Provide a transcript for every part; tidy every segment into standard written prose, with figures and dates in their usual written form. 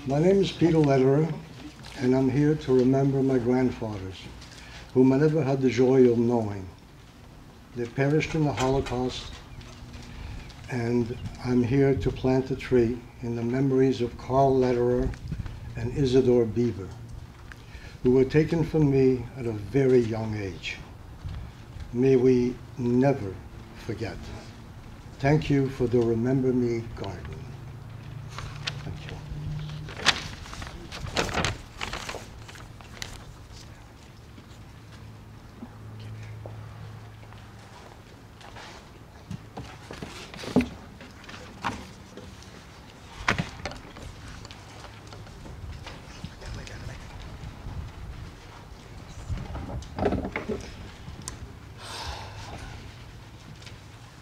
My name is Peter Lederer, and I'm here to remember my grandfathers, whom I never had the joy of knowing. They perished in the Holocaust, and I'm here to plant a tree in the memories of Carl Lederer and Isidore Bieber, who were taken from me at a very young age. May we never forget. Thank you for the Remember Me garden. Thank you.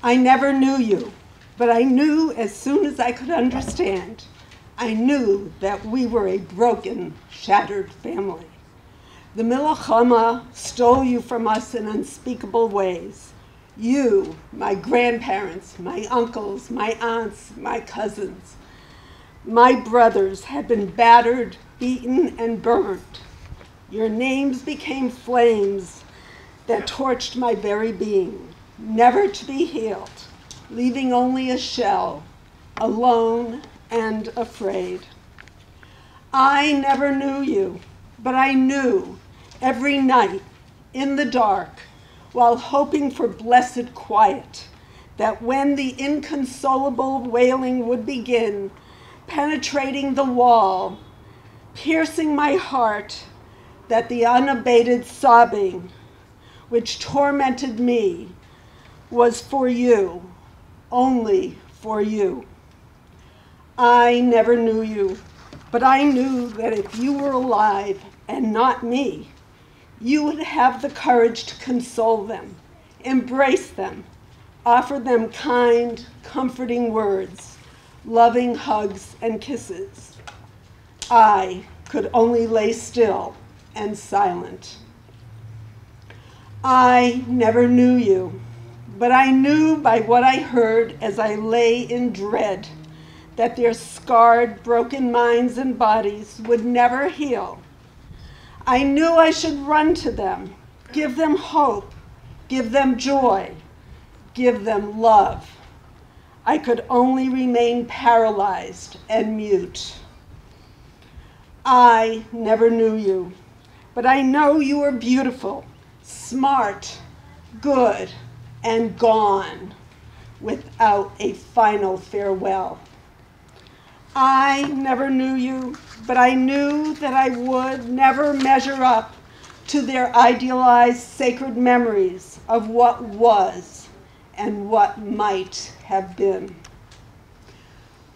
I never knew you, but I knew as soon as I could understand. I knew that we were a broken, shattered family. The Milchama stole you from us in unspeakable ways. You, my grandparents, my uncles, my aunts, my cousins, my brothers had been battered, beaten, and burned. Your names became flames that torched my very being, never to be healed, leaving only a shell, alone and afraid. I never knew you, but I knew every night in the dark, while hoping for blessed quiet, that when the inconsolable wailing would begin, penetrating the wall, piercing my heart, that the unabated sobbing which tormented me was for you, only for you. I never knew you, but I knew that if you were alive and not me, you would have the courage to console them, embrace them, offer them kind, comforting words, loving hugs and kisses. I could only lay still and silent. I never knew you, but I knew by what I heard as I lay in dread that their scarred, broken minds and bodies would never heal. I knew I should run to them, give them hope, give them joy, give them love. I could only remain paralyzed and mute. I never knew you, but I know you are beautiful, smart, good, and gone without a final farewell. I never knew you, but I knew that I would never measure up to their idealized sacred memories of what was and what might have been.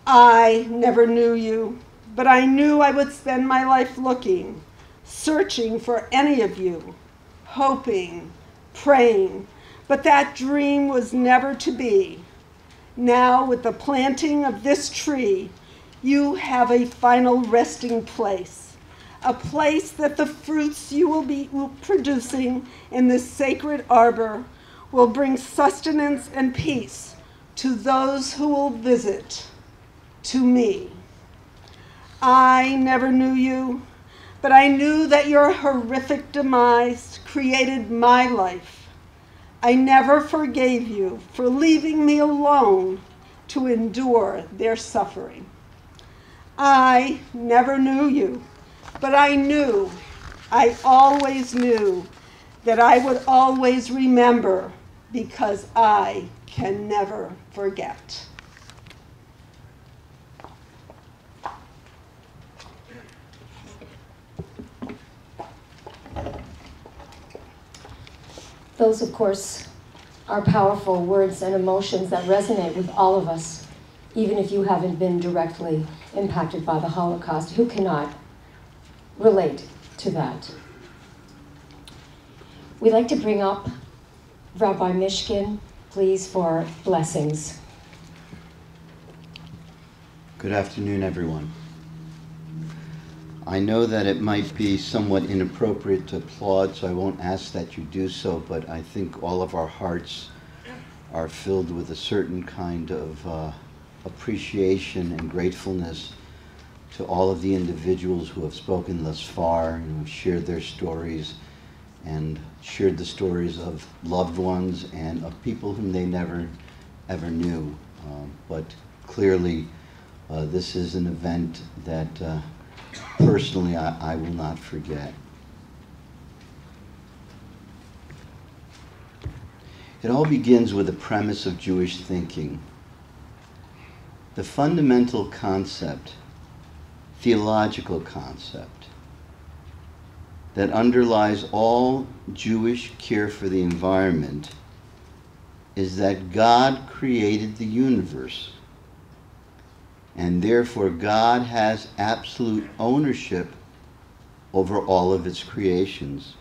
I never knew you, but I knew I would spend my life looking, searching for any of you, hoping, praying, but that dream was never to be. Now, with the planting of this tree, you have a final resting place, a place that the fruits you will be producing in this sacred arbor will bring sustenance and peace to those who will visit, to me. I never knew you, but I knew that your horrific demise created my life. I never forgave you for leaving me alone to endure their suffering. I never knew you, but I knew, I always knew, that I would always remember because I can never forget. Those, of course, are powerful words and emotions that resonate with all of us, even if you haven't been directly impacted by the Holocaust. Who cannot relate to that? We'd like to bring up Rabbi Mishkin, please, for blessings. Good afternoon, everyone. I know that it might be somewhat inappropriate to applaud, so I won't ask that you do so, but I think all of our hearts are filled with a certain kind of appreciation and gratefulness to all of the individuals who have spoken thus far and who have shared their stories and shared the stories of loved ones and of people whom they never ever knew. But clearly, this is an event that personally I will not forget. It all begins with a premise of Jewish thinking. The fundamental concept, theological concept, that underlies all Jewish care for the environment is that God created the universe, and therefore God has absolute ownership over all of its creations.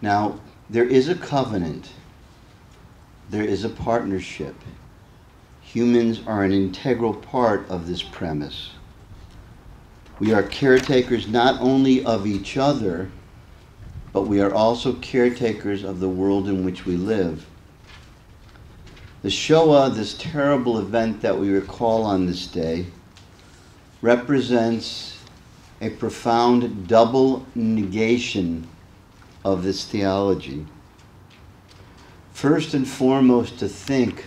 Now, there is a covenant, there is a partnership. Humans are an integral part of this premise. We are caretakers not only of each other, but we are also caretakers of the world in which we live. The Shoah, this terrible event that we recall on this day, represents a profound double negation of this theology. First and foremost, to think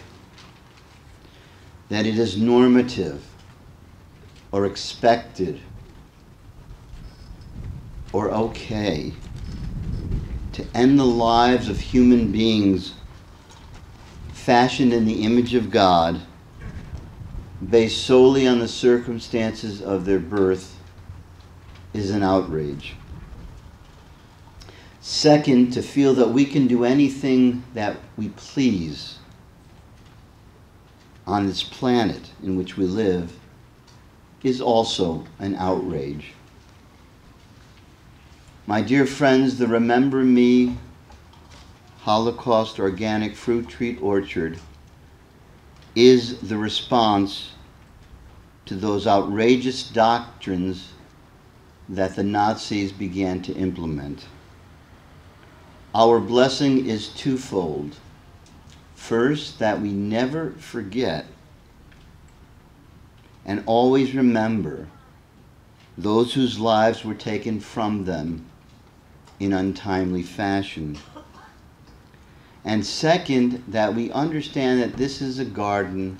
that it is normative or expected or okay to end the lives of human beings fashioned in the image of God based solely on the circumstances of their birth is an outrage. Second, to feel that we can do anything that we please on this planet in which we live is also an outrage. My dear friends, the Remember Me Holocaust Organic Fruit Treat Orchard is the response to those outrageous doctrines that the Nazis began to implement. Our blessing is twofold. First, that we never forget and always remember those whose lives were taken from them in untimely fashion. And second, that we understand that this is a garden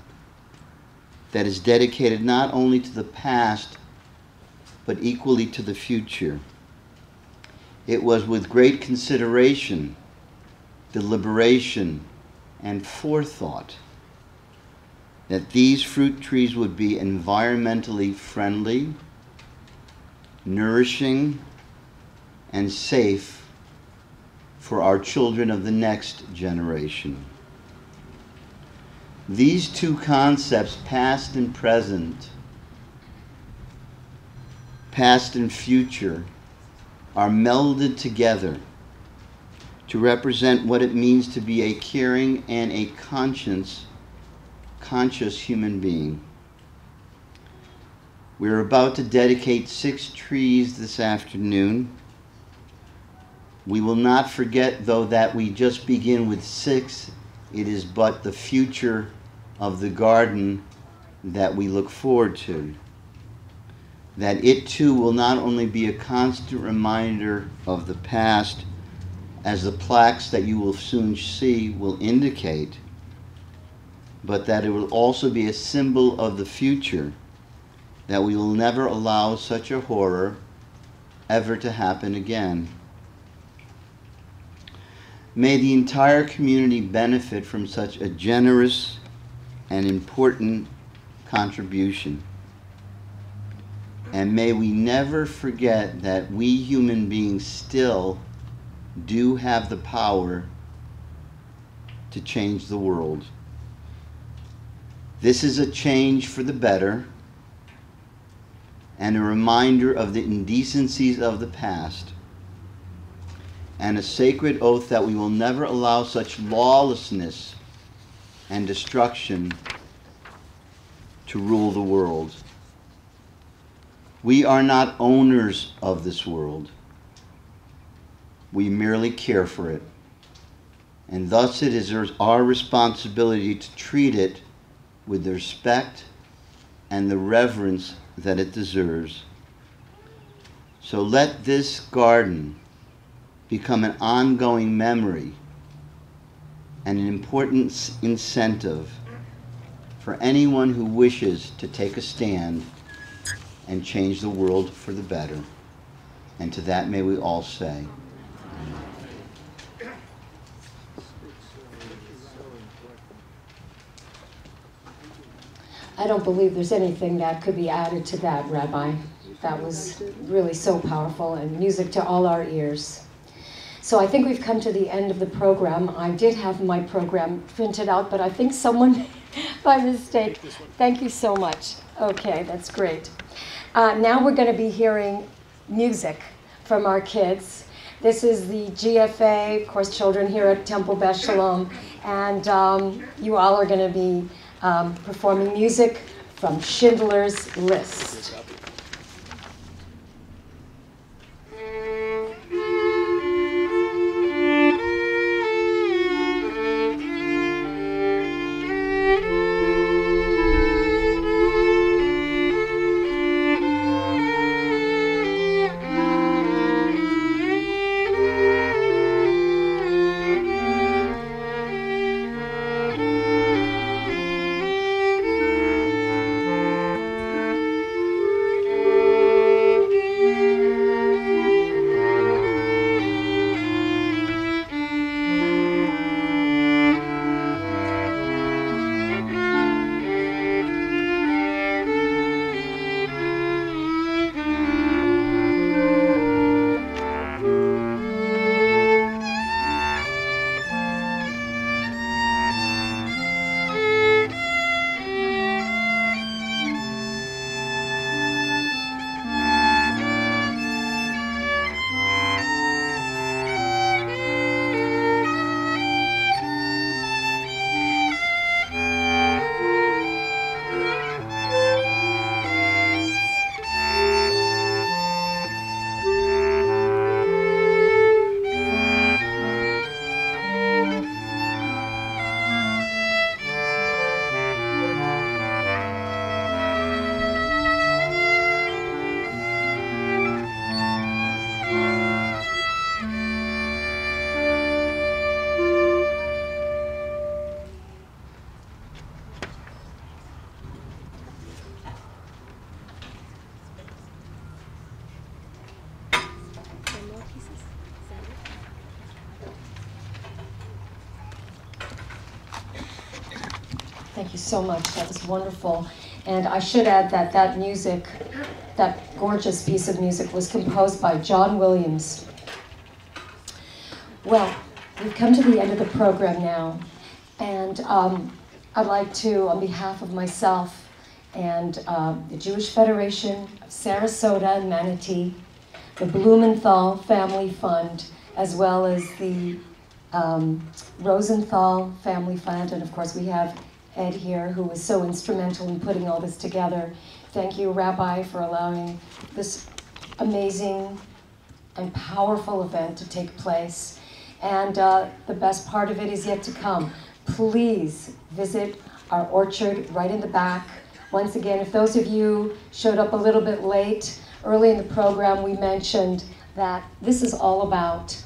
that is dedicated not only to the past, but equally to the future. It was with great consideration, deliberation, and forethought that these fruit trees would be environmentally friendly, nourishing, and safe for our children of the next generation. These two concepts, past and present, past and future, are melded together to represent what it means to be a caring and a conscious human being. We're about to dedicate 6 trees this afternoon. We will not forget, though, that we just begin with 6. It is but the future of the garden that we look forward to. That it too will not only be a constant reminder of the past, as the plaques that you will soon see will indicate, but that it will also be a symbol of the future, that we will never allow such a horror ever to happen again. May the entire community benefit from such a generous and important contribution. And may we never forget that we human beings still do have the power to change the world. This is a change for the better and a reminder of the indecencies of the past, and a sacred oath that we will never allow such lawlessness and destruction to rule the world. We are not owners of this world. We merely care for it. And thus it is our responsibility to treat it with the respect and the reverence that it deserves. So let this garden become an ongoing memory and an important incentive for anyone who wishes to take a stand and change the world for the better. And to that may we all say, I don't believe there's anything that could be added to that, Rabbi. That was really so powerful and music to all our ears. So I think we've come to the end of the program. I did have my program printed out, but I think someone, by mistake, thank you so much. Okay, that's great. Now we're going to be hearing music from our kids. This is the GFA, of course, children here at Temple Beth Shalom, and you all are going to be performing music from Schindler's List. Thank you so much. That was wonderful. And I should add that that music, that gorgeous piece of music, was composed by John Williams. Well, we've come to the end of the program now. And I'd like to, on behalf of myself and the Jewish Federation of Sarasota and Manatee, the Blumenthal Family Fund, as well as the Rosenthal Family Fund, and of course we have Ed here, who was so instrumental in putting all this together. Thank you, Rabbi, for allowing this amazing and powerful event to take place. And the best part of it is yet to come. Please visit our orchard right in the back. Once again, if those of you showed up a little bit late, early in the program we mentioned that this is all about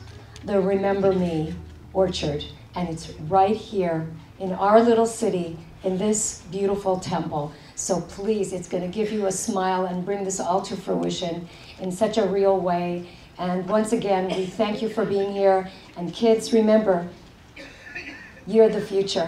the Remember Me orchard, and it's right here in our little city, in this beautiful temple. So please, it's going to give you a smile and bring this all to fruition in such a real way. And once again, we thank you for being here. And kids, remember, you're the future.